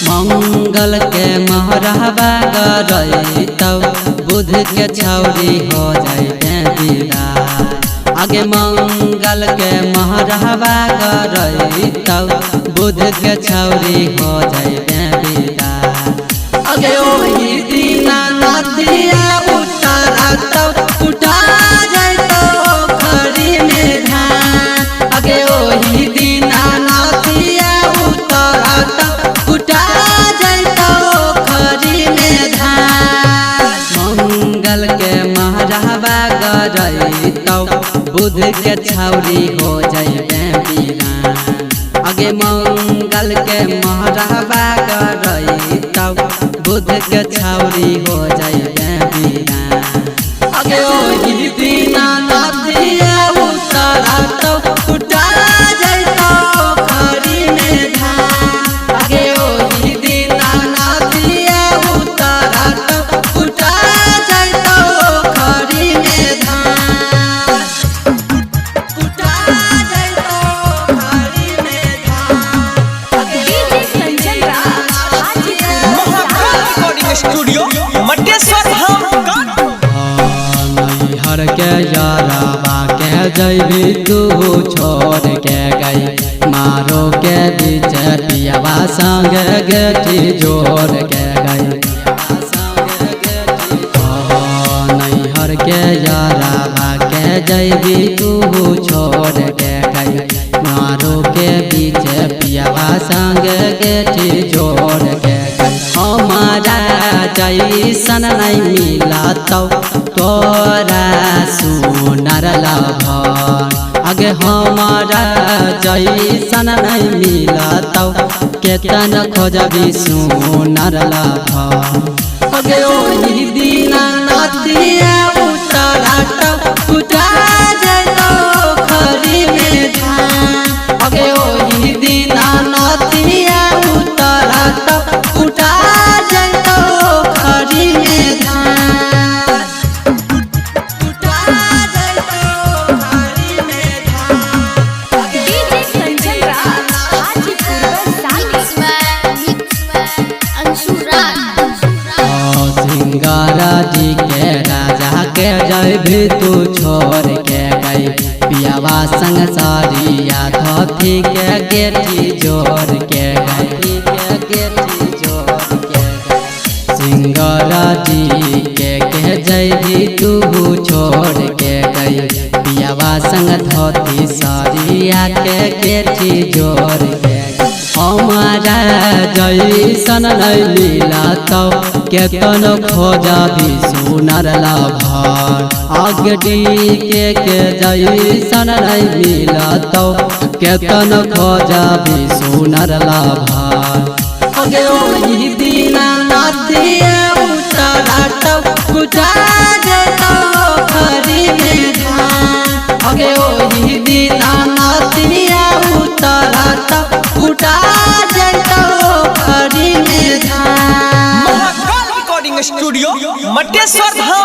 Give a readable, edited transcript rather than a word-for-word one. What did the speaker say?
मंगल के महरहबा गरई तब बुध के छौरी हो जाए विदा। आगे मंगल के महरहबा गरई तब बुध के छौरी हो जाए विदा। आगे ओही दिना नदिया उतारा तब उठा जाए तो खरी में धान। आगे ओही दिना नदिया उतारा तब उठा जाए तो खरी में धान। मंगल के महरहबा गरई तब बुध के छौरी हो जाए वीरान। आगे मंगल के महरहबा गरई तब बुध के छौरी हो जाए वीरान। आगे ओही दिना नदिया उतारा तब उठा जाए तो खरी में धान। आगे ओही दिना नदिया उतारा तब उठा जाए तो खरी में धान। उठा जाए तो खरी में धान। DJ Kanchan Raj recording studio Mateshwar धाम। हर के याराबा के जैबी तू छोड़ के गई। मारो के बीच पियावा संग गेठी जोड़ के गई। हर के याराबा के जैबी तू छोड़ के गई। मारो के बीच पियावा संग गेठी जोड़ के गई। हमारा जैसन नहीं मिला तो तोरा सुनर लभर। आगे हमारा जैसन नहीं मिला तो केतन खोजबी सुनर लभर। आगे ओही दिना नदिया उतारा तब उठा जाए तो खरी में धान। आगे ओही दिना नदिया उतारा तब उठा जाए तो खरी में धान। उठा जाए तो खरी में धान। डीजे कंचन राज हाजीपुर साली अंशुराज सिंगारा जी के राजा के जैबी तू छोड़ के गई। पियावा संग सारिया धोती के गेठी जोड़ के गई। सिंगारा जी के जैबी तू छोड़ के गई। पियावा संग धोती सारिया के गेठी जोड़ के गई। हमारा जैसन नहीं मिला तो केतन खोजबी सुनर लभर। आगे के जैसन नहीं मिला तो केतन खोजबी सुनर लभर। आगे ओही दिना नदिया उतारा तब उठा जाए तो खरी में धान। आगे ओही दिना नदिया उतारा तब उठा जाए तो खरी में धान। रिकॉर्डिंग स्टूडियो मटेश्वर धाम।